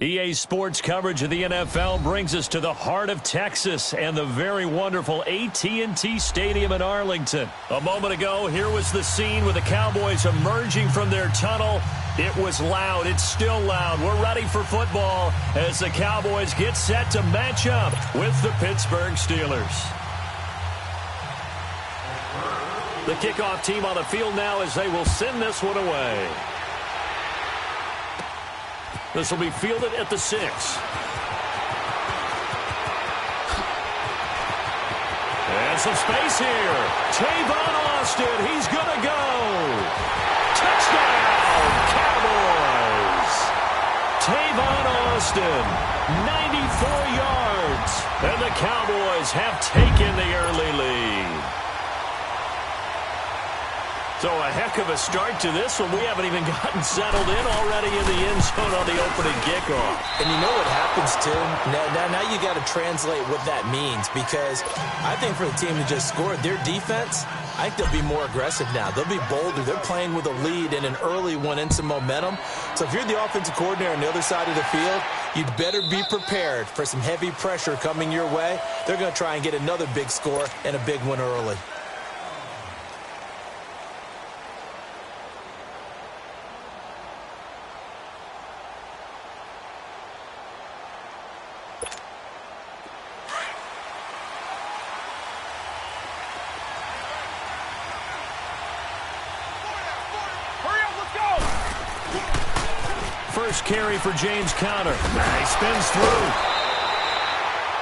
EA Sports coverage of the NFL brings us to the heart of Texas and the very wonderful AT&T Stadium in Arlington. A moment ago, here was the scene with the Cowboys emerging from their tunnel. It was loud. It's still loud. We're ready for football as the Cowboys get set to match up with the Pittsburgh Steelers. The kickoff team on the field now as they will send this one away. This will be fielded at the 6. And some space here. Tavon Austin, he's going to go. Touchdown, Cowboys. Tavon Austin, 94 yards. And the Cowboys have taken the early lead. So a heck of a start to this one. We haven't even gotten settled in already in the end zone on the opening kickoff. And you know what happens, Tim? Now you got to translate what that means, because I think for the team to just score, their defense, I think they'll be more aggressive now. They'll be bolder. They're playing with a lead and an early one and some momentum. So if you're the offensive coordinator on the other side of the field, you'd better be prepared for some heavy pressure coming your way. They're going to try and get another big score and a big one early. First carry for James Conner. He spins through.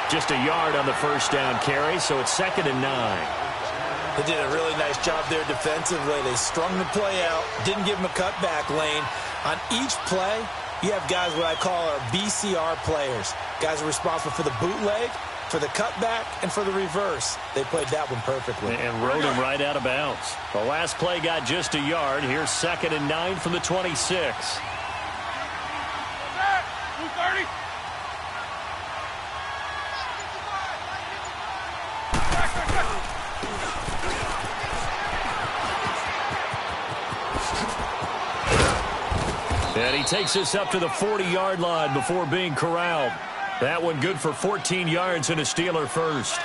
Just a yard on the first down carry, so it's 2nd and 9. They did a really nice job there defensively. They strung the play out, didn't give him a cutback lane. On each play, you have guys what I call our BCR players. Guys are responsible for the bootleg, for the cutback, and for the reverse. They played that one perfectly. And rode him right out of bounds. The last play got just a yard. Here's 2nd and 9 from the 26. And he takes us up to the 40-yard line before being corralled. That one good for 14 yards and a Steeler first.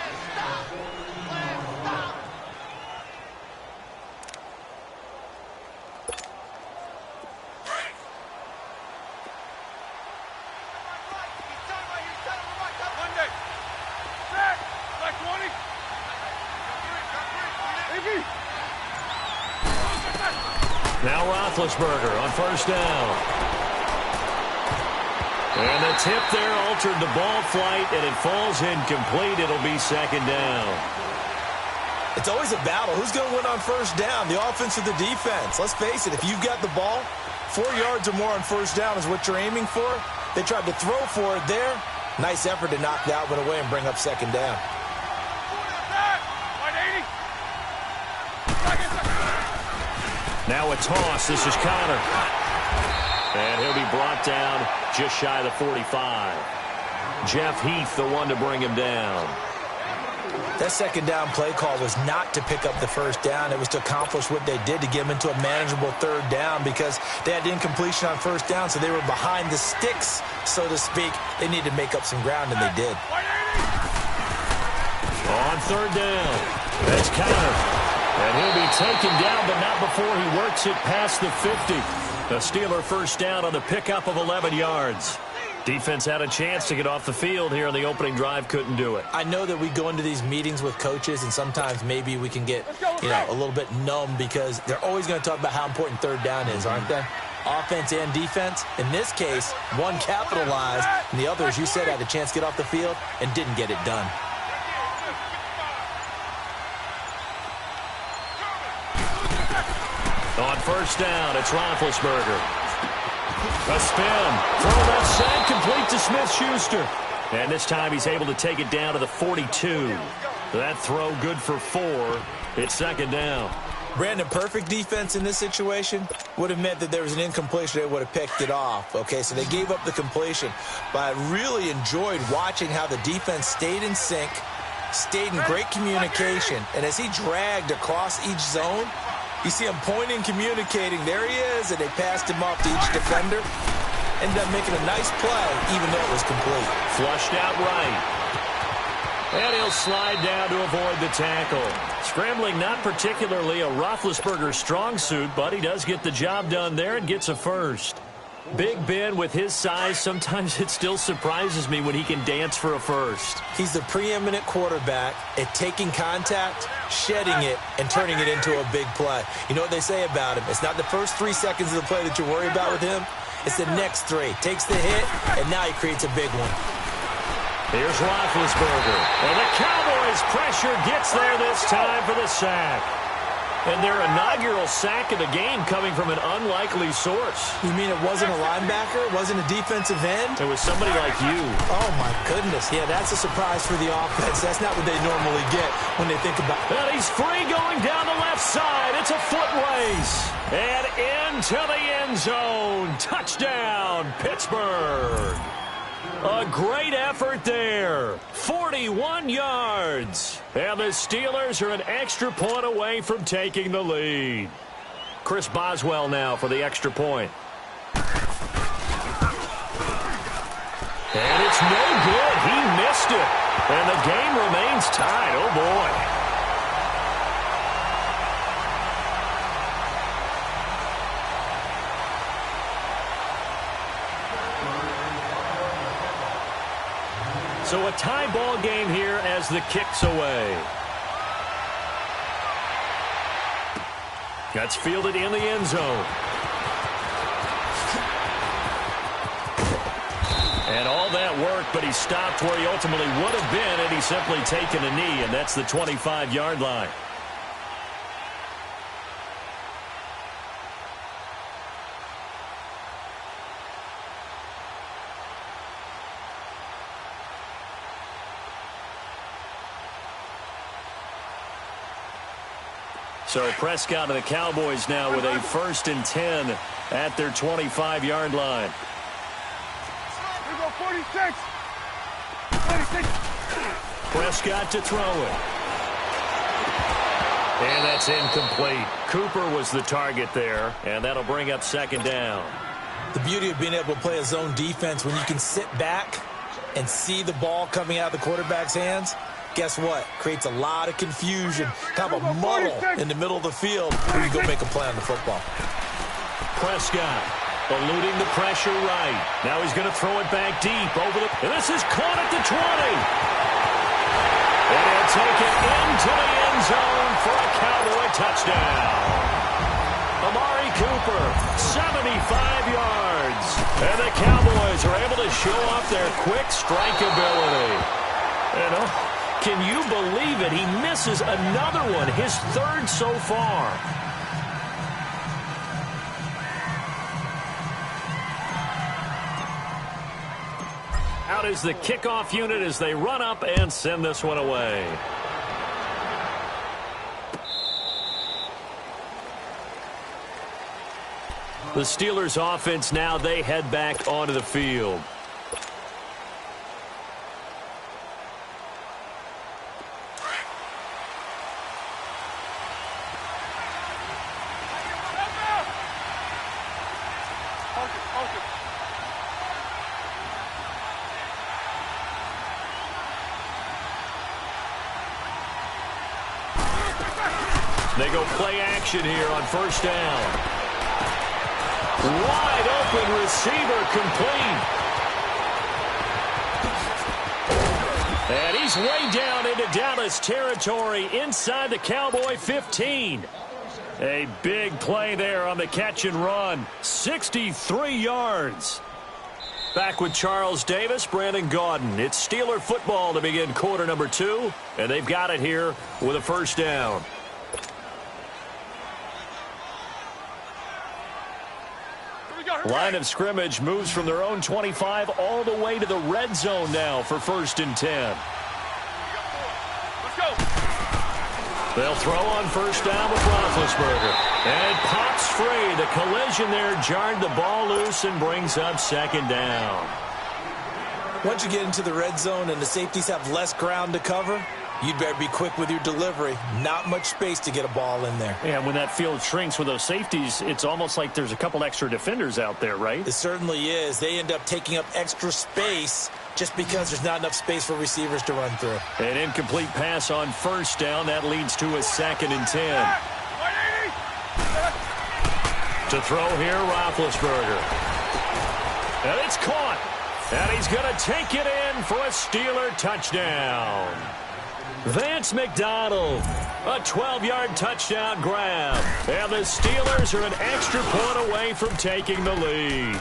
Now Roethlisberger on first down. And the tip there altered the ball flight, and it falls incomplete. It'll be 2nd down. It's always a battle. Who's going to win on first down, the offense or the defense? Let's face it, if you've got the ball, 4 yards or more on first down is what you're aiming for. They tried to throw for it there. Nice effort to knock that one away and bring up 2nd down. Now a toss. This is Conner. And he'll be brought down just shy of the 45. Jeff Heath, the one to bring him down. That 2nd down play call was not to pick up the first down. It was to accomplish what they did, to get them into a manageable 3rd down, because they had incompletion on first down, so they were behind the sticks, so to speak. They needed to make up some ground, and they did. On 3rd down, that's Conner. And he'll be taken down, but not before he works it past the 50. The Steeler first down on the pickup of 11 yards. Defense had a chance to get off the field here on the opening drive, couldn't do it. I know that we go into these meetings with coaches, and sometimes maybe we can get, a little bit numb, because they're always going to talk about how important 3rd down is, aren't they? Offense and defense. In this case, one capitalized, and the other, as you said, had a chance to get off the field and didn't get it done. On first down, it's Roethlisberger. A spin. Throw left side, complete to Smith-Schuster. And this time he's able to take it down to the 42. That throw good for 4. It's 2nd down. Brandon, perfect defense in this situation would have meant that there was an incompletion. They would have picked it off. Okay, so they gave up the completion. But I really enjoyed watching how the defense stayed in sync, stayed in great communication. And as he dragged across each zone, you see him pointing, communicating. There he is, and they passed him off to each defender. ended up making a nice play, even though it was complete. Flushed out right. And he'll slide down to avoid the tackle. Scrambling not particularly a Roethlisberger strong suit, but he does get the job done there and gets a first. Big Ben, with his size, sometimes it still surprises me when he can dance for a first. He's the preeminent quarterback at taking contact, shedding it, and turning it into a big play. You know what they say about him? It's not the first 3 seconds of the play that you worry about with him. It's the next 3. Takes the hit, and now he creates a big one. Here's Roethlisberger. And the Cowboys' pressure gets there this time for the sack. And their inaugural sack of the game coming from an unlikely source. You mean it wasn't a linebacker? It wasn't a defensive end? It was somebody like you. Oh, my goodness. Yeah, that's a surprise for the offense. That's not what they normally get when they think about it. And he's free going down the left side. It's a foot race. And into the end zone. Touchdown, Pittsburgh. A great effort there. 41 yards. And the Steelers are an extra point away from taking the lead. Chris Boswell now for the extra point. And it's no good. He missed it. And the game remains tied. Oh, boy. So a tie ball game here as the kick's away. That's fielded in the end zone. And all that work, but he stopped where he ultimately would have been had he simply taken a knee, and that's the 25-yard line. So Prescott and the Cowboys now with a 1st and 10 at their 25-yard line. Here we go, 46. 46. Prescott to throw it. And that's incomplete. Cooper was the target there, and that'll bring up 2nd down. The beauty of being able to play a zone defense when you can sit back and see the ball coming out of the quarterback's hands. Guess what? Creates a lot of confusion, kind of a muddle in the middle of the field where you go make a play on the football. Prescott eluding the pressure right. Now he's going to throw it back deep over the... And this is caught at the 20. And he'll take it into the end zone for a Cowboy touchdown. Amari Cooper, 75 yards. And the Cowboys are able to show off their quick strike ability. And can you believe it? He misses another one, his 3rd so far. Out is the kickoff unit as they run up and send this one away. The Steelers offense now, they head back onto the field. They go play action here on 1st down. Wide open receiver complete. And he's way down into Dallas territory inside the Cowboy 15. A big play there on the catch and run. 63 yards. Back with Charles Davis, Brandon Gaudin. It's Steeler football to begin quarter number 2. And they've got it here with a 1st down. Line of scrimmage moves from their own 25 all the way to the red zone now for 1st and 10. Let's go. They'll throw on 1st down with Roethlisberger. And it pops free. The collision there jarred the ball loose and brings up 2nd down. Once you get into the red zone and the safeties have less ground to cover, You'd better be quick with your delivery. Not much space to get a ball in there. Yeah, when that field shrinks with those safeties, it's almost like there's a couple extra defenders out there, right? It certainly is. They end up taking up extra space just because there's not enough space for receivers to run through. An incomplete pass on first down. That leads to a 2nd and 10. To throw here, Roethlisberger. And it's caught. And he's going to take it in for a Steeler touchdown. Vance McDonald, a 12-yard touchdown grab. And the Steelers are an extra point away from taking the lead.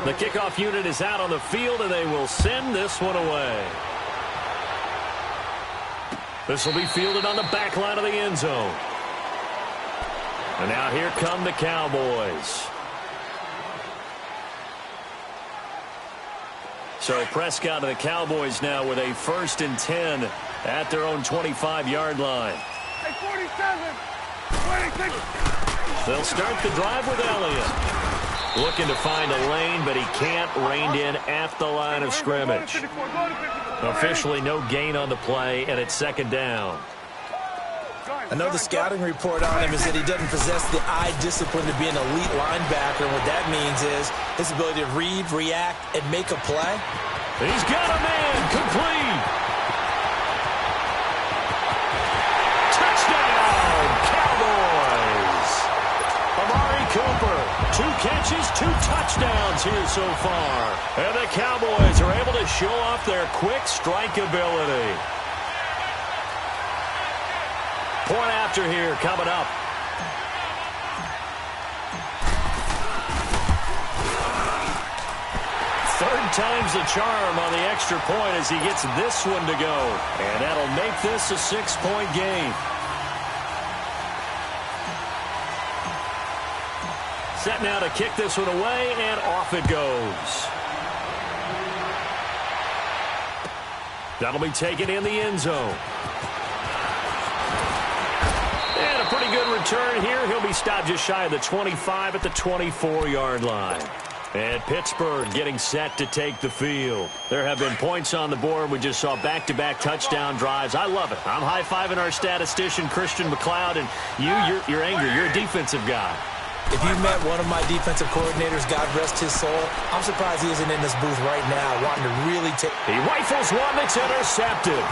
The kickoff unit is out on the field, and they will send this one away. This will be fielded on the back line of the end zone. And now here come the Cowboys. So Prescott and the Cowboys now with a 1st and 10 at their own 25-yard line. Hey, 47, 26. They'll start the drive with Elliott. Looking to find a lane, but he can't rein in at the line of scrimmage. Officially no gain on the play, and it's 2nd down. I know the scouting report on him is that he doesn't possess the eye discipline to be an elite linebacker. And what that means is his ability to read, react, and make a play. He's got a man complete. Touchdown, Cowboys. Amari Cooper, 2 catches, 2 touchdowns here so far. And the Cowboys are able to show off their quick strike ability. Point after here coming up. Third time's the charm on the extra point as he gets this one to go. And that'll make this a 6-point game. Set now to kick this one away, and off it goes. That'll be taken in the end zone. And a pretty good return here. He'll be stopped just shy of the 25 at the 24-yard line. And Pittsburgh getting set to take the field. There have been points on the board. We just saw back-to-back touchdown drives. I love it. I'm high-fiving our statistician, Christian McLeod, and you're angry. You're a defensive guy. If you met one of my defensive coordinators, God rest his soul, I'm surprised he isn't in this booth right now wanting to really take... He rifles one that's intercepted.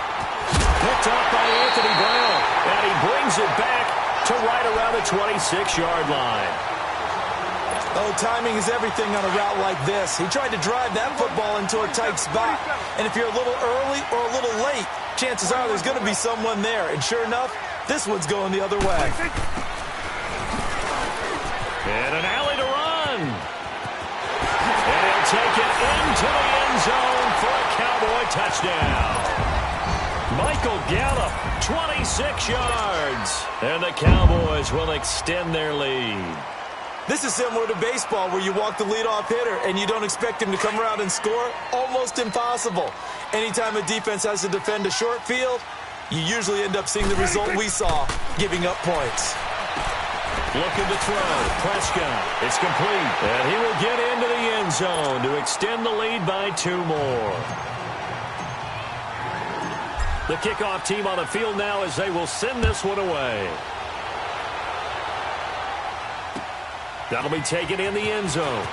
Picked off by Anthony Brown, and he brings it back to right around the 26-yard line. Oh, timing is everything on a route like this. He tried to drive that football into a tight spot. And if you're a little early or a little late, chances are there's going to be someone there. And sure enough, this one's going the other way. And an alley to run. And he'll take it into the end zone for a Cowboy touchdown. Michael Gallup, 26 yards. And the Cowboys will extend their lead. This is similar to baseball where you walk the leadoff hitter and you don't expect him to come around and score. Almost impossible. Anytime a defense has to defend a short field, you usually end up seeing the result we saw, giving up points. Looking to throw. Prescott. It's complete. And he will get into the end zone to extend the lead by 2 more. The kickoff team on the field now as they will send this one away. That'll be taken in the end zone.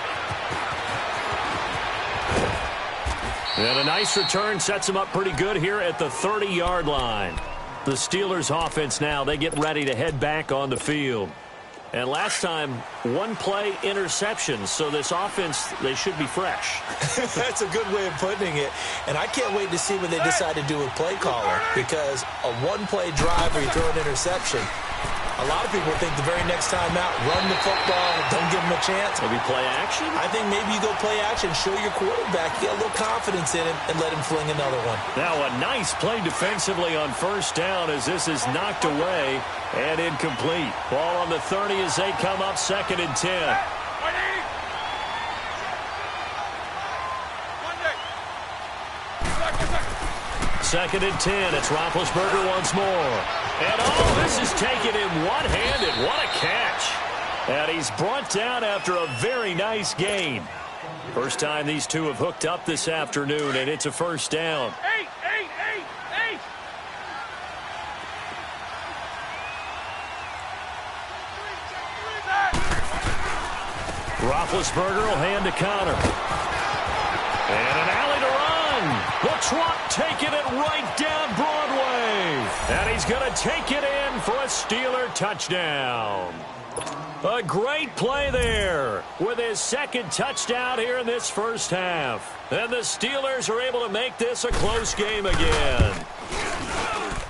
And a nice return sets them up pretty good here at the 30-yard line. The Steelers offense now, they get ready to head back on the field. And last time, 1-play interception. So this offense, they should be fresh. That's a good way of putting it. And I can't wait to see what they decide to do with play caller. Because a 1-play drive where you throw an interception, a lot of people think the very next time out, run the football, don't give them a chance. Maybe play action? I think maybe you go play action, show your quarterback, get a little confidence in him, and let him fling another one. Now a nice play defensively on first down as this is knocked away and incomplete. Ball on the 30 as they come up 2nd and 10. Second and 10. It's Roethlisberger once more. And this is taken in one-handed. What a catch. And he's brought down after a very nice gain. First time these two have hooked up this afternoon, and it's a first down. Eight. Roethlisberger will hand to Connor. And an alley to run. The truck taking it right down Broadway. And he's going to take it in for a Steeler touchdown. A great play there with his second touchdown here in this first half. And the Steelers are able to make this a close game again.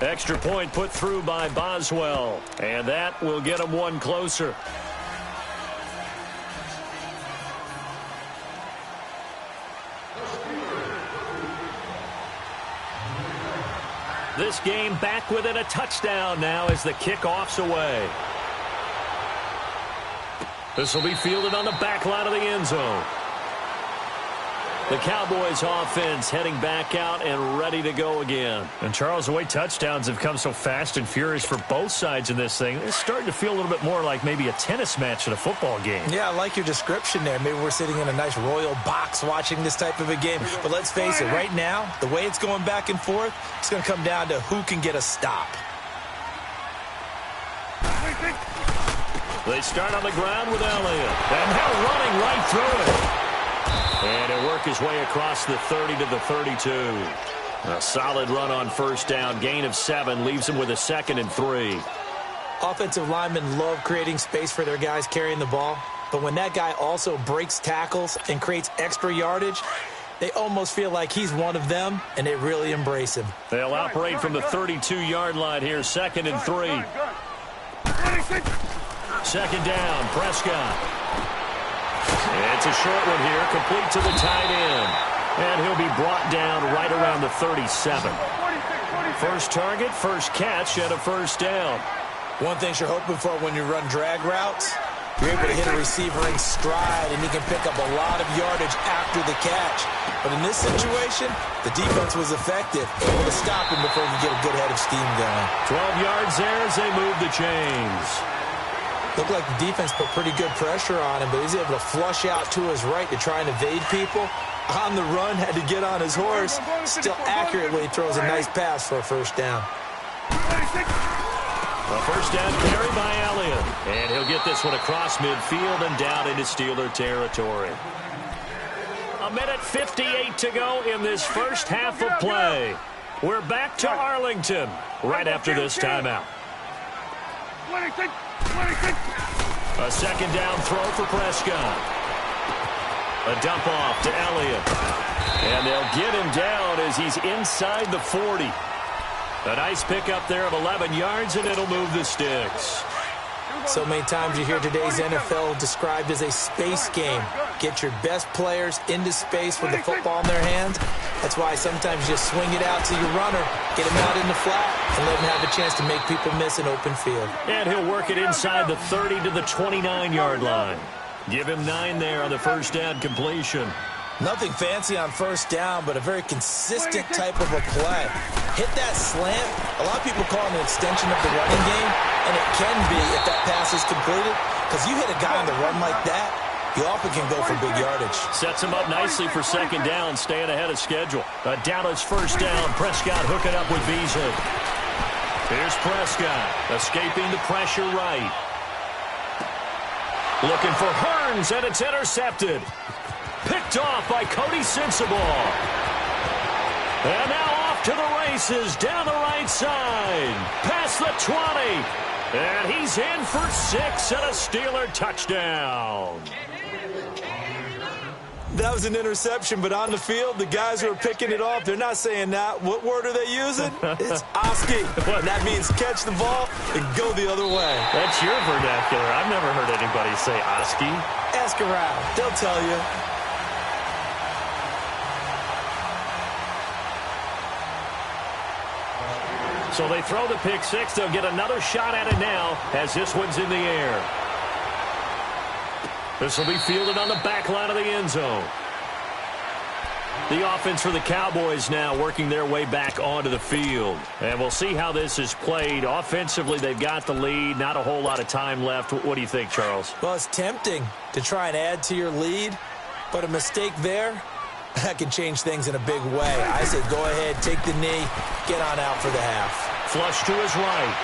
Extra point put through by Boswell. And that will get him one closer. This game back within a touchdown now as the kickoff's away. This will be fielded on the back line of the end zone. The Cowboys offense heading back out and ready to go again. And Charles, the way touchdowns have come so fast and furious for both sides in this thing, it's starting to feel a little bit more like maybe a tennis match in a football game. Yeah, I like your description there. Maybe we're sitting in a nice royal box watching this type of a game. But let's face it, right now, the way it's going back and forth, it's going to come down to who can get a stop. They start on the ground with Elliott. And they're running right through it. And he'll work his way across the 30 to the 32. A solid run on first down. Gain of 7 leaves him with a 2nd and 3. Offensive linemen love creating space for their guys carrying the ball. But when that guy also breaks tackles and creates extra yardage, they almost feel like he's one of them, and they really embrace him. They'll operate from the 32-yard line here. 2nd and 3. Second down, Prescott. It's a short one here, complete to the tight end. And he'll be brought down right around the 37. First target, first catch, and a first down. One thing you're hoping for when you run drag routes, you're able to hit a receiver in stride, and he can pick up a lot of yardage after the catch. But in this situation, the defense was effective, able to stop him before he could get a good head of steam going. 12 yards there as they move the chains. Looked like the defense put pretty good pressure on him, but he's able to flush out to his right to try and evade people. On the run, had to get on his horse. Still accurately throws a nice pass for a first down. A first down carry by Elliott. And he'll get this one across midfield and down into Steeler territory. 1:58 to go in this first half of play. We're back to Arlington right after this timeout. A second down throw for Prescott. A dump off to Elliott. And they'll get him down as he's inside the 40. A nice pickup there of 11 yards, and it'll move the sticks. So many times you hear today's NFL described as a space game. Get your best players into space with the football in their hands. That's why sometimes you swing it out to your runner, get him out in the flat, and let him have a chance to make people miss an open field. And he'll work it inside the 30 to the 29-yard line. Give him 9 there on the first down completion. Nothing fancy on first down, but a very consistent type of a play. Hit that slant. A lot of people call it an extension of the running game, and it can be if that pass is completed, because you hit a guy on the run like that, you often can go for big yardage. Sets him up nicely for second down, staying ahead of schedule. A Dallas first down. Prescott hooking up with Beasley. Here's Prescott, escaping the pressure right. Looking for Hearns, and it's intercepted. Picked off by Cody Sensabaugh. And now off to the races down the right side. Past the 20. And he's in for 6 and a Steeler touchdown. That was an interception, but on the field, the guys who are picking it off, they're not saying that. What word are they using? It's Oski. And that means catch the ball and go the other way. That's your vernacular. I've never heard anybody say Oski. Ask around. They'll tell you. So they throw the pick six. They'll get another shot at it now as this one's in the air. This will be fielded on the back line of the end zone. The offense for the Cowboys now working their way back onto the field. And we'll see how this is played. Offensively, they've got the lead. Not a whole lot of time left. What do you think, Charles? Well, it's tempting to try and add to your lead, but a mistake there, that can change things in a big way. I say go ahead, take the knee, get on out for the half. Flush to his right.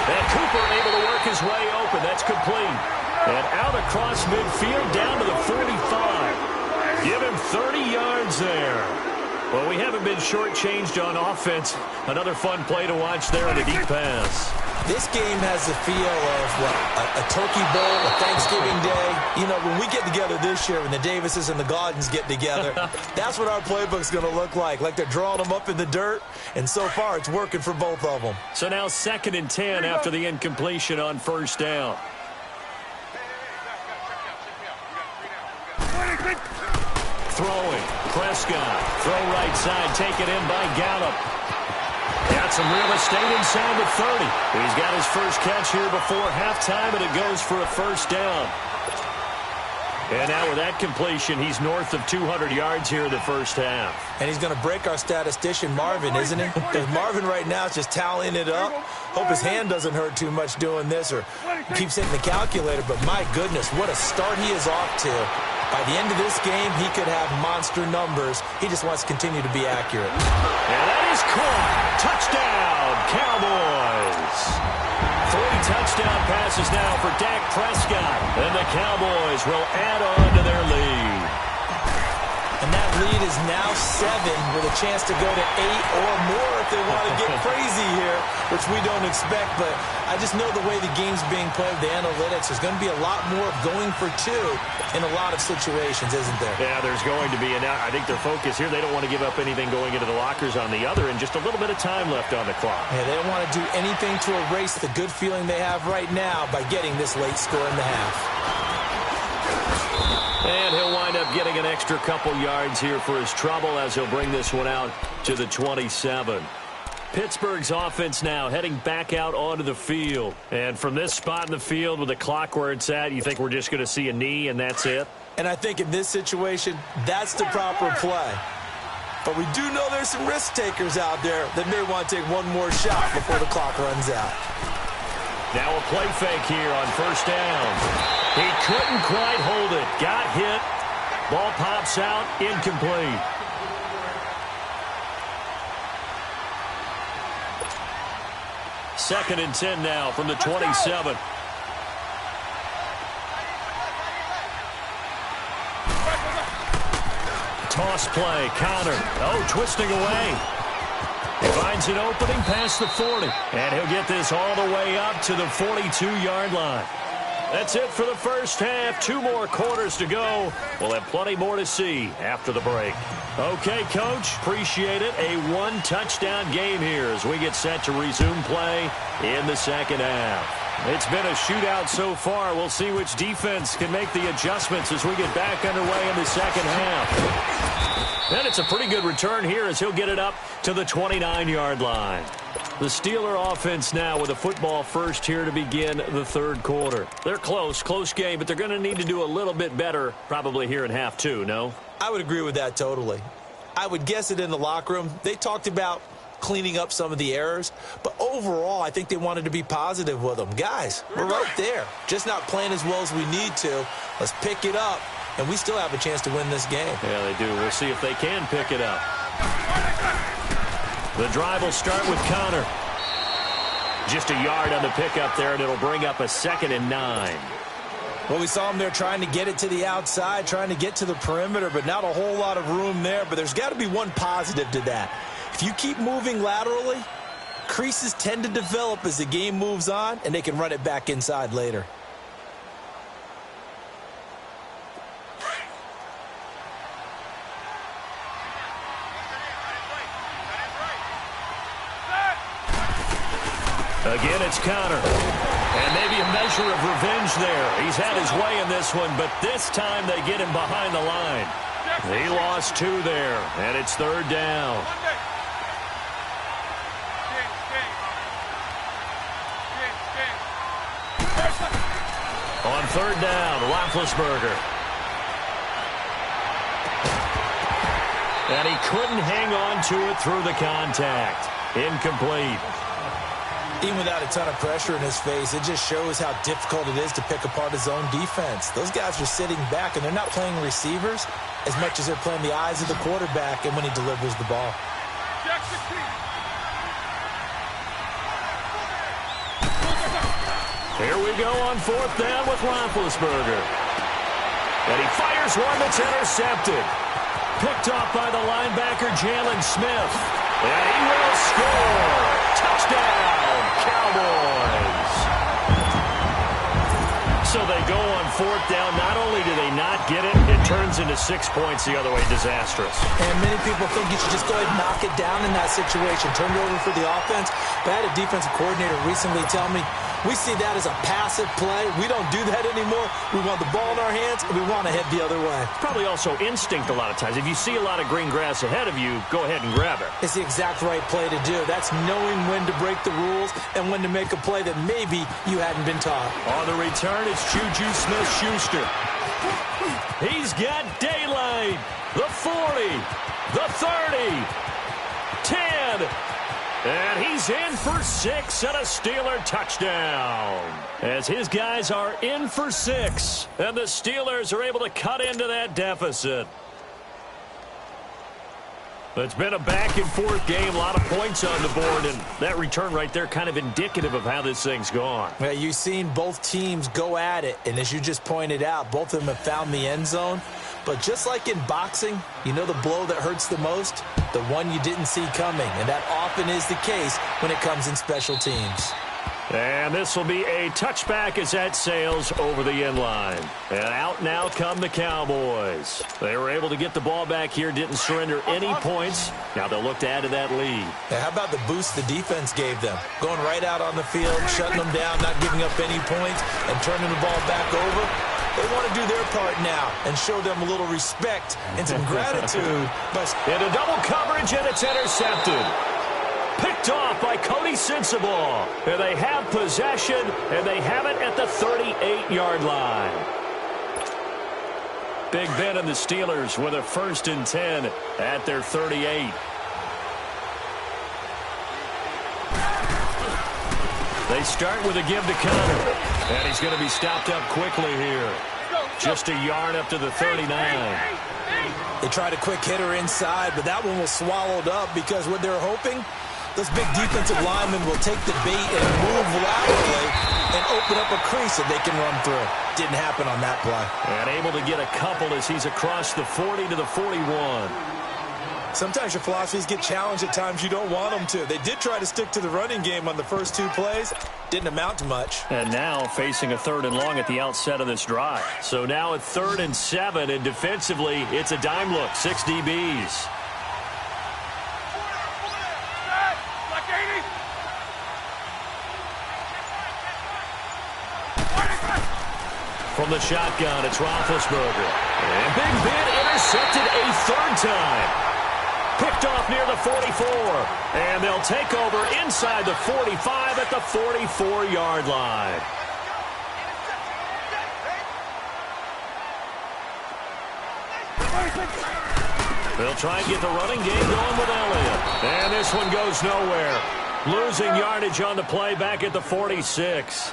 And Cooper able to work his way open. That's complete. And out across midfield down to the 45. Give him 30 yards there. Well, we haven't been shortchanged on offense. Another fun play to watch there in a deep pass. This game has the feel of, what, a turkey bowl, a Thanksgiving day. You know, when we get together this year, when the Davises and the Gaudens get together, that's what our playbook's going to look like they're drawing them up in the dirt, and so far it's working for both of them. So now 2nd and 10 after the incompletion on first down. Throwing, Prescott, throw right side, taken in by Gallup. Got some real estate inside the 30. He's got his first catch here before halftime, and it goes for a first down. And now with that completion, he's north of 200 yards here in the first half. And he's going to break our statistician Marvin, isn't he? Because Marvin right now is just tallying it up. Hope his hand doesn't hurt too much doing this or keeps hitting the calculator. But my goodness, what a start he is off to. By the end of this game, he could have monster numbers. He just wants to continue to be accurate. And that is caught. Touchdown, Cowboys. 3 touchdown passes now for Dak Prescott. And the Cowboys will add on to their lead. And that lead is now 7 with a chance to go to 8 or more if they want to get crazy here, which we don't expect. But I just know the way the game's being played, the analytics, there's going to be a lot more of going for 2 in a lot of situations, isn't there? Yeah, there's going to be. And I think their focus here, they don't want to give up anything going into the lockers on the other, and just a little bit of time left on the clock. Yeah, they don't want to do anything to erase the good feeling they have right now by getting this late score in the half. And he'll wind up getting an extra couple yards here for his trouble as he'll bring this one out to the 27. Pittsburgh's offense now heading back out onto the field. And from this spot in the field with the clock where it's at, you think we're just going to see a knee and that's it? And I think in this situation, that's the proper play. But we do know there's some risk takers out there that may want to take one more shot before the clock runs out. Now a play fake here on first down. He couldn't quite hold it. Got hit. Ball pops out. Incomplete. Second and 10 now from the 27. Toss play. Counter. Oh, twisting away. He finds an opening past the 40. And he'll get this all the way up to the 42-yard line. That's it for the first half. 2 more quarters to go. We'll have plenty more to see after the break. Okay, Coach, appreciate it. A 1-touchdown game here as we get set to resume play in the second half. It's been a shootout so far. We'll see which defense can make the adjustments as we get back underway in the second half. And it's a pretty good return here as he'll get it up to the 29-yard line. The Steeler offense now with a football first here to begin the third quarter. They're close game, but they're going to need to do a little bit better probably here in half 2, no? I would agree with that totally. I would guess it in the locker room. They talked about cleaning up some of the errors, but overall I think they wanted to be positive with them. Guys, we're right there. Just not playing as well as we need to. Let's pick it up, and we still have a chance to win this game. Yeah, they do. We'll see if they can pick it up. The drive will start with Connor. Just a yard on the pickup there, and it'll bring up a 2nd and 9. Well, we saw him there trying to get it to the outside, trying to get to the perimeter, but not a whole lot of room there. But there's got to be one positive to that. If you keep moving laterally, creases tend to develop as the game moves on, and they can run it back inside later. Again, it's Connor. And maybe a measure of revenge there. He's had his way in this one, but this time they get him behind the line. He lost 2 there, and it's 3rd down. On 3rd down, Roethlisberger. And he couldn't hang on to it through the contact. Incomplete. Even without a ton of pressure in his face, it just shows how difficult it is to pick apart his own defense. Those guys are sitting back, and they're not playing receivers as much as they're playing the eyes of the quarterback and when he delivers the ball. Here we go on fourth down with Roethlisberger. And he fires one that's intercepted. Picked off by the linebacker, Jalen Smith. And he will score. Touchdown, Cowboys. So they go on fourth down. Not only do they not get it, it turns into 6 points the other way. Disastrous. And many people think you should just go ahead and knock it down in that situation. Turn it over for the offense. But I had a defensive coordinator recently tell me, we see that as a passive play. We don't do that anymore. We want the ball in our hands, and we want to head the other way. Probably also instinct a lot of times. If you see a lot of green grass ahead of you, go ahead and grab it. It's the exact right play to do. That's knowing when to break the rules and when to make a play that maybe you hadn't been taught. On the return, it's Juju Smith-Schuster. He's got daylight. The 40, the 30, 10. And he's in for 6 and a Steeler touchdown. As his guys are in for 6. And the Steelers are able to cut into that deficit. It's been a back-and-forth game. A lot of points on the board. And that return right there kind of indicative of how this thing's gone. Yeah, you've seen both teams go at it. And as you just pointed out, both of them have found the end zone. But just like in boxing, you know the blow that hurts the most? The one you didn't see coming. And that often is the case when it comes in special teams. And this will be a touchback as that sails over the end line. And out now come the Cowboys. They were able to get the ball back here, didn't surrender any points. Now they'll look to add to that lead. Now, how about the boost the defense gave them? Going right out on the field, shutting them down, not giving up any points, and turning the ball back over. They want to do their part now and show them a little respect and some gratitude. But into double coverage, and it's intercepted. Picked off by Cody Sensabaugh. And they have possession, and they have it at the 38-yard line. Big Ben and the Steelers with a 1st and 10 at their 38. They start with a give to Connor. And he's going to be stopped up quickly here. Just a yard up to the 39. They tried a quick hitter inside, but that one was swallowed up because what they're hoping, those big defensive linemen will take the bait and move laterally and open up a crease that they can run through. Didn't happen on that play. And able to get a couple as he's across the 40 to the 41. Sometimes your philosophies get challenged at times you don't want them to. They did try to stick to the running game on the first 2 plays. Didn't amount to much. And now facing a 3rd and long at the outset of this drive. So now at 3rd and 7, and defensively, it's a dime look. 6 DBs. From the shotgun, it's Roethlisberger. And Big Ben intercepted a 3rd time. Picked off near the 44. And they'll take over inside the 45 at the 44-yard line. They'll try and get the running game going with Elliott. And this one goes nowhere. Losing yardage on the play back at the 46.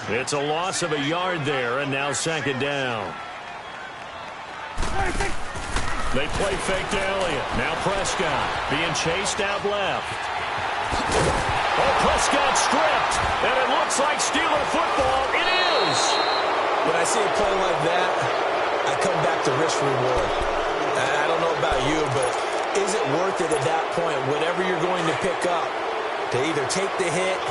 It's a loss of a yard there, and now 2nd down. They play fake to Elliott. Now Prescott being chased out left. Oh, Prescott stripped, and it looks like Steeler football. It is. When I see a play like that, I come back to risk reward. I don't know about you, but is it worth it at that point, whatever you're going to pick up, to either take the hit,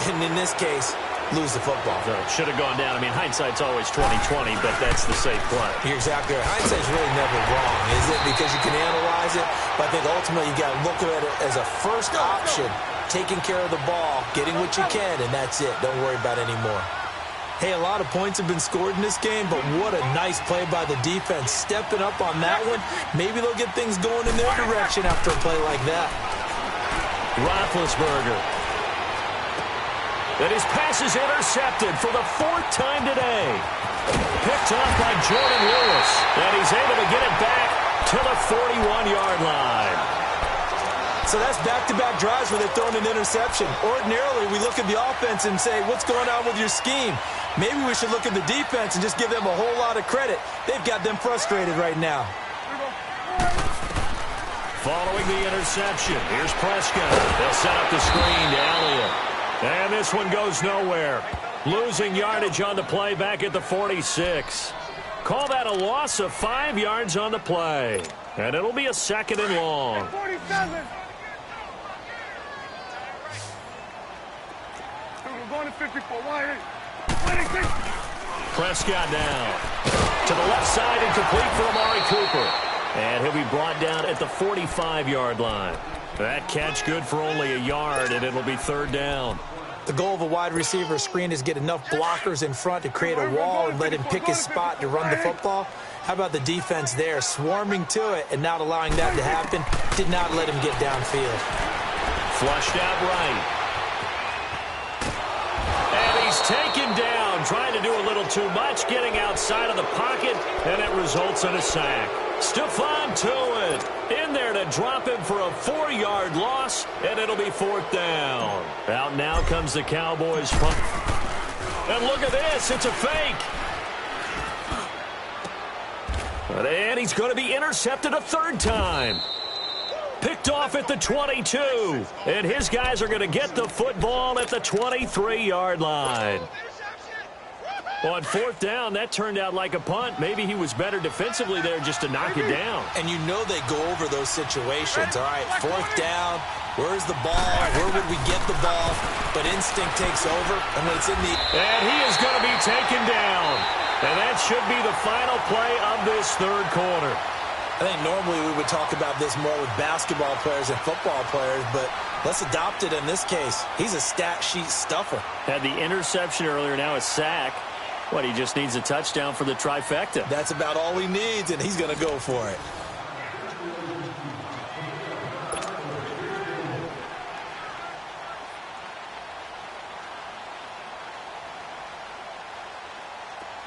and in this case, lose the football? So it should have gone down. I mean, hindsight's always 20/20, but that's the safe play. You're exactly right. Hindsight's really never wrong, is it? Because you can analyze it, but I think ultimately you got to look at it as a first option, taking care of the ball, getting what you can, and that's it. Don't worry about any more. Hey, a lot of points have been scored in this game, but what a nice play by the defense. Stepping up on that one, maybe they'll get things going in their direction after a play like that. Roethlisberger. And his pass is intercepted for the 4th time today. Picked off by Jordan Lewis. And he's able to get it back to the 41-yard line. So that's back-to-back drives where they've thrown an interception. Ordinarily, we look at the offense and say, what's going on with your scheme? Maybe we should look at the defense and just give them a whole lot of credit. They've got them frustrated right now. Following the interception, here's Prescott. They'll set up the screen to Elliott. And this one goes nowhere. Losing yardage on the play back at the 46. Call that a loss of 5 yards on the play. And it'll be a 2nd and long. 47. We're going to 54. Why? 26. Prescott down. To the left side and complete for Amari Cooper. And he'll be brought down at the 45-yard line. That catch good for only a yard, and it'll be 3rd down. The goal of a wide receiver screen is get enough blockers in front to create a wall and let him pick his spot to run the football. How about the defense there, swarming to it and not allowing that to happen? Did not let him get downfield. Flushed out right. And he's taken down, trying to do a little too much, getting outside of the pocket, and it results in a sack. Stephon Tuitt in there to drop him for a 4-yard loss, and it'll be 4th down. Out now comes the Cowboys punt. And look at this, it's a fake. And he's going to be intercepted a 3rd time. Picked off at the 22. And his guys are going to get the football at the 23-yard line. On 4th down, that turned out like a punt. Maybe he was better defensively there just to knock it down. And you know they go over those situations. All right, 4th down, where's the ball? Where would we get the ball? But instinct takes over, and when it's in the... And he is going to be taken down. And that should be the final play of this 3rd quarter. I think normally we would talk about this more with basketball players and football players, but let's adopt it in this case. He's a stat sheet stuffer. Had the interception earlier, now a sack. What, he just needs a touchdown for the trifecta. That's about all he needs, and he's going to go for it.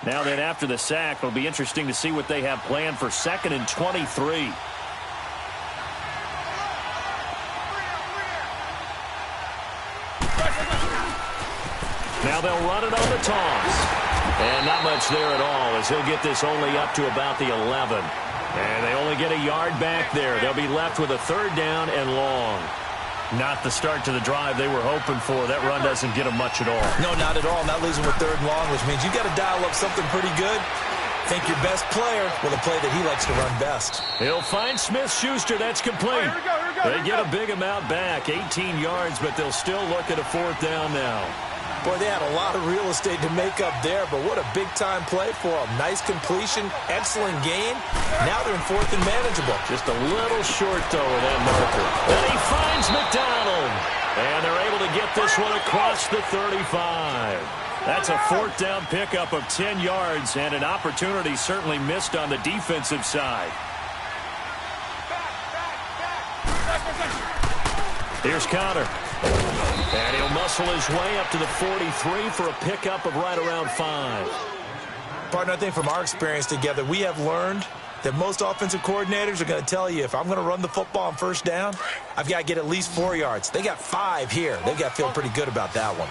Now then, after the sack, it'll be interesting to see what they have planned for 2nd and 23. Now they'll run it on the toss. And not much there at all, as he'll get this only up to about the 11. And they only get a yard back there. They'll be left with a 3rd down and long. Not the start to the drive they were hoping for. That run doesn't get them much at all. No, not at all. Not losing with 3rd and long, which means you got to dial up something pretty good. Think your best player with a play that he likes to run best. He'll find Smith-Schuster. That's complete. They get a big amount back, 18 yards, but they'll still look at a 4th down now. Boy, they had a lot of real estate to make up there, but what a big-time play for them. Nice completion, excellent gain. Now they're in 4th and manageable. Just a little short, though, of that marker. And he finds McDonald. And they're able to get this one across the 35. That's a 4th down pickup of 10 yards, and an opportunity certainly missed on the defensive side. Here's Connor. And he'll muscle his way up to the 43 for a pickup of right around 5. Partner, I think from our experience together, we have learned that most offensive coordinators are going to tell you, if I'm going to run the football on 1st down, I've got to get at least 4 yards. They got 5 here. They've got to feel pretty good about that one.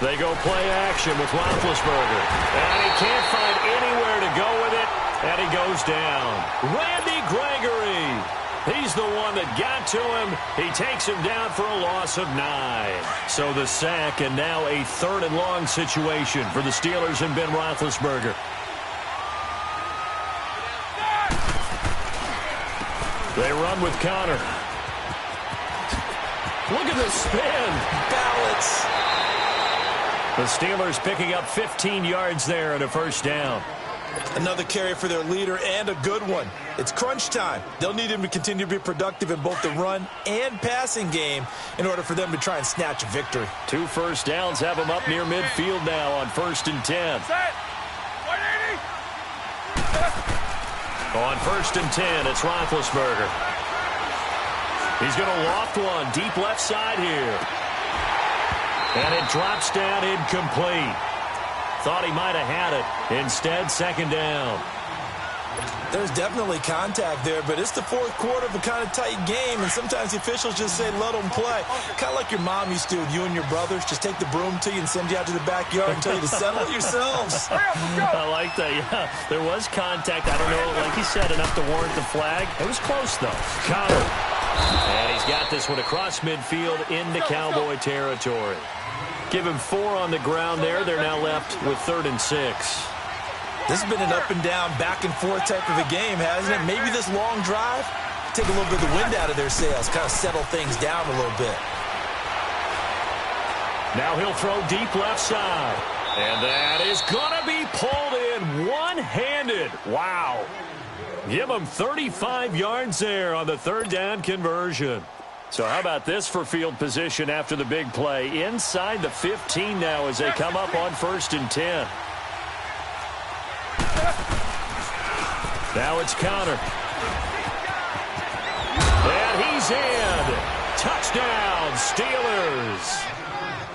They go play action with Roethlisberger. And he can't find anywhere to go with it. And he goes down. Randy Gregory. He's the one that got to him. He takes him down for a loss of 9. So the sack, and now a 3rd and long situation for the Steelers and Ben Roethlisberger. They run with Connor. Look at the spin. Balance. The Steelers picking up 15 yards there and a 1st down. Another carry for their leader, and a good one. It's crunch time. They'll need him to continue to be productive in both the run and passing game in order for them to try and snatch a victory. 2 first downs have them up near midfield now on 1st and 10. On 1st and 10, it's Roethlisberger. He's going to loft one deep left side here. And it drops down incomplete. Thought he might have had it. Instead, second down. There's definitely contact there, but it's the fourth quarter of a kind of tight game, and sometimes the officials just say, let them play. Kind of like your mom used to with you and your brothers. Just take the broom to you and send you out to the backyard and tell you to settle it yourselves. I like that, yeah. There was contact. I don't know, like he said, enough to warrant the flag. It was close, though. Connor. And he's got this one across midfield into Cowboy territory. Give him 4 on the ground there. They're now left with 3rd and 6. This has been an up-and-down, back-and-forth type of a game, hasn't it? Maybe this long drive, take a little bit of the wind out of their sails, kind of settle things down a little bit. Now he'll throw deep left side. And that is going to be pulled in one-handed. Wow. Give him 35 yards there on the 3rd down conversion. So how about this for field position after the big play? Inside the 15 now as they come up on 1st and 10. Now it's Connor. And he's in. Touchdown, Steelers.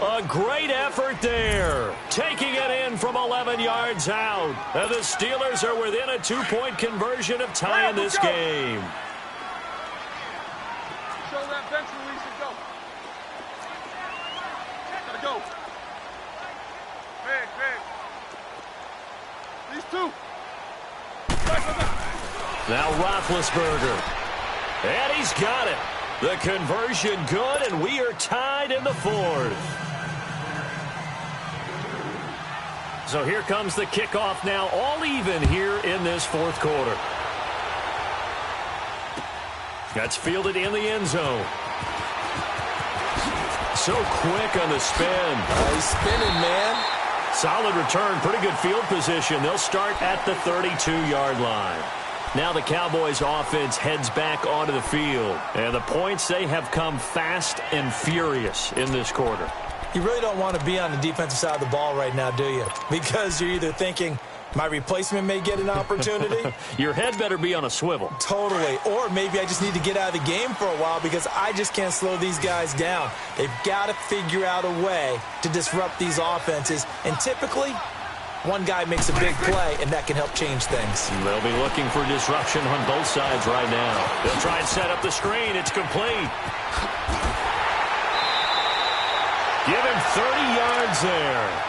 A great effort there. Taking it in from 11 yards out. And the Steelers are within a 2-point conversion of tying this game. Show that bench release and go. Gotta go. Big. These two. Now Roethlisberger. And he's got it. The conversion good, and we are tied in the 4th. So here comes the kickoff now, all even here in this 4th quarter. That's fielded in the end zone. So quick on the spin. He's spinning, man. Solid return, pretty good field position. They'll start at the 32-yard line. Now the Cowboys offense heads back onto the field. And the points, they have come fast and furious in this quarter. You really don't want to be on the defensive side of the ball right now, do you? Because you're either thinking, my replacement may get an opportunity. Your head better be on a swivel. Totally. Or maybe I just need to get out of the game for a while because I just can't slow these guys down. They've got to figure out a way to disrupt these offenses. And typically, one guy makes a big play, and that can help change things. They'll be looking for disruption on both sides right now. They'll try and set up the screen. It's complete. Give him 30 yards there.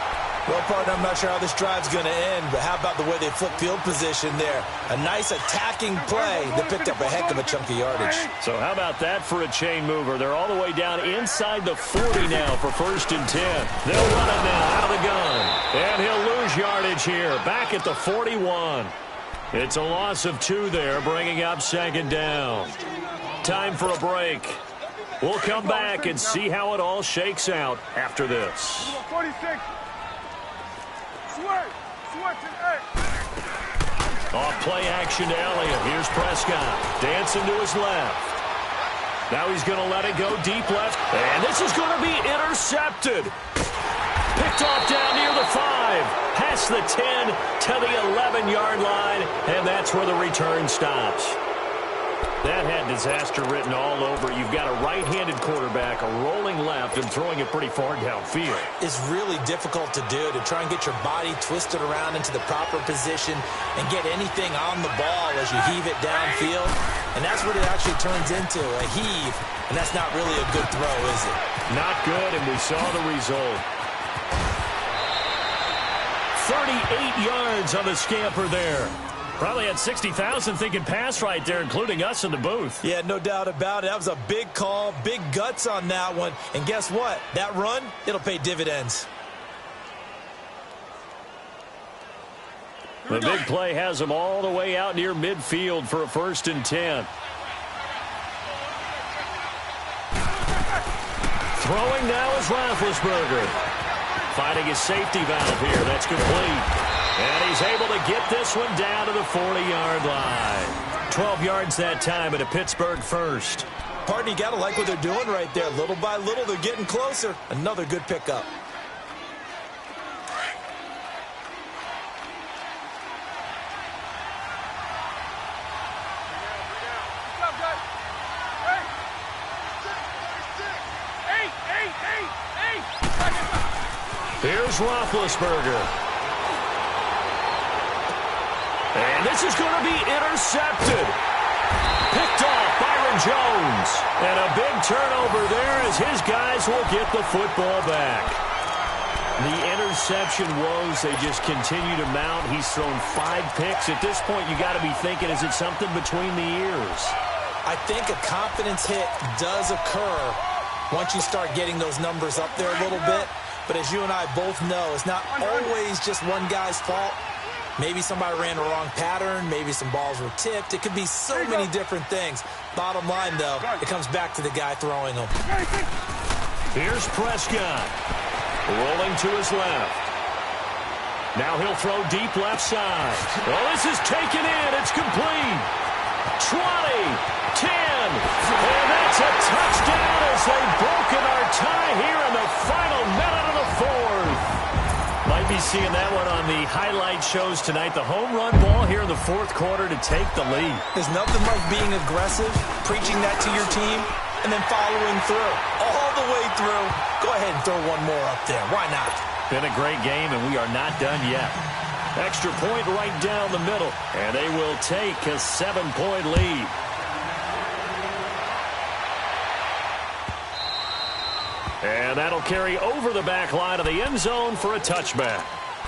Well, partner, I'm not sure how this drive's going to end, but how about the way they flip field position there? A nice attacking play that picked up a heck of a chunk of yardage. So how about that for a chain mover? They're all the way down inside the 40 now for 1st and 10. They'll run it now out of the gun. And he'll lose yardage here, back at the 41. It's a loss of 2 there, bringing up 2nd down. Time for a break. We'll come back and see how it all shakes out after this. 46. Off play action to Elliott. Here's Prescott. Dancing to his left. Now he's going to let it go deep left. And this is going to be intercepted. Picked off down near the 5. Past the 10 to the 11-yard line. And that's where the return stops. That had disaster written all over. You've got a right-handed quarterback, a rolling left, and throwing it pretty far downfield. It's really difficult to do, to try and get your body twisted around into the proper position and get anything on the ball as you heave it downfield. And that's what it actually turns into, a heave. And that's not really a good throw, is it? Not good, and we saw the result. 38 yards on the scamper there. Probably had 60,000 thinking pass right there, including us in the booth. Yeah, no doubt about it. That was a big call, big guts on that one. And guess what? That run, it'll pay dividends. The big play has them all the way out near midfield for a 1st and 10. Throwing now is Roethlisberger. Finding his safety valve here. That's complete. And he's able to get this one down to the 40-yard line. 12 yards that time at a Pittsburgh first. Partner, you got to like what they're doing right there. Little by little, they're getting closer. Another good pickup. Here's Roethlisberger. And this is going to be intercepted. Picked off Byron Jones. And a big turnover there as his guys will get the football back. The interception woes, they just continue to mount. He's thrown 5 picks. At this point, you got to be thinking, is it something between the ears? I think a confidence hit does occur once you start getting those numbers up there a little bit. But as you and I both know, it's not always just one guy's fault. Maybe somebody ran the wrong pattern. Maybe some balls were tipped. It could be so many different things. Bottom line, though, it comes back to the guy throwing them. Here's Prescott. Rolling to his left. Now he'll throw deep left side. Well, this is taken in. It's complete. 20, 10, and that's a touchdown as they've broken our tie here in the final minute of the fourth. Might be seeing that one on the highlight shows tonight. The home run ball here in the fourth quarter to take the lead. There's nothing like being aggressive, preaching that to your team, and then following through. All the way through. Go ahead and throw one more up there. Why not? Been a great game, and we are not done yet. Extra point right down the middle, and they will take a 7-point lead. And that'll carry over the back line of the end zone for a touchback.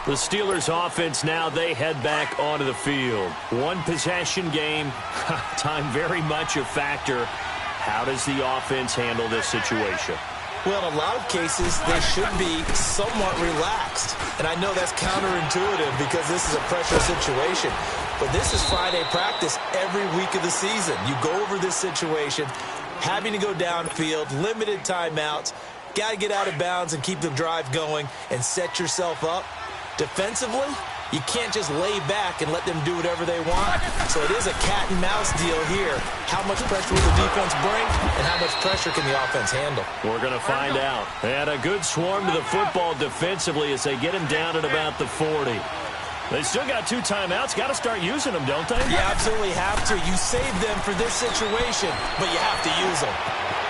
The Steelers offense now, they head back onto the field. One possession game, time very much a factor. How does the offense handle this situation? Well, in a lot of cases, they should be somewhat relaxed. And I know that's counterintuitive because this is a pressure situation. But this is Friday practice every week of the season. You go over this situation, having to go downfield, limited timeouts, got to get out of bounds and keep the drive going and set yourself up. Defensively, you can't just lay back and let them do whatever they want. So it is a cat and mouse deal here. How much pressure will the defense bring and how much pressure can the offense handle? We're going to find out. And a good swarm to the football defensively as they get him down at about the 40. They still got 2 timeouts. Got to start using them, don't they? You absolutely have to. You save them for this situation, but you have to use them.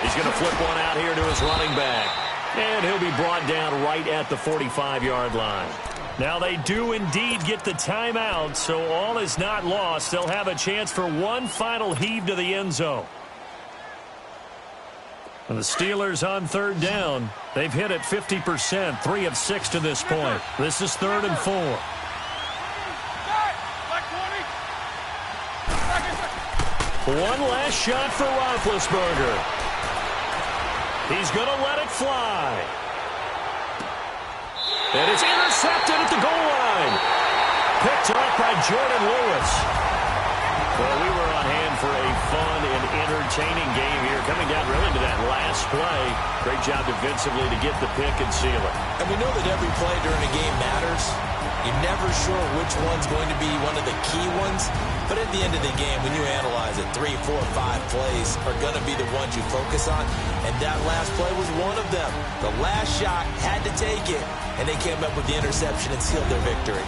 He's going to flip one out here to his running back. And he'll be brought down right at the 45-yard line. Now they do indeed get the timeout, so all is not lost. They'll have a chance for one final heave to the end zone. And the Steelers on 3rd down. They've hit it 50%, 3 of 6 to this point. This is 3rd and 4. One last shot for Roethlisberger. He's going to let it fly. And it's intercepted at the goal line. Picked up by Jordan Lewis. Well, we were on hand for a fun and entertaining game here. Coming down really to that last play. Great job defensively to get the pick and seal it. And we know that every play during a game matters. You're never sure which one's going to be one of the key ones. But at the end of the game, when you analyze it, 3, 4, 5 plays are going to be the ones you focus on. And that last play was one of them. The last shot had to take it, and they came up with the interception and sealed their victory.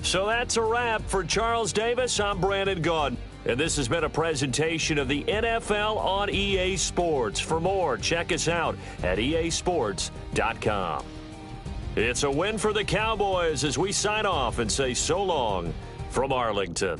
So that's a wrap for Charles Davis. I'm Brandon Gaudin. And this has been a presentation of the NFL on EA Sports. For more, check us out at easports.com. It's a win for the Cowboys as we sign off and say so long from Arlington.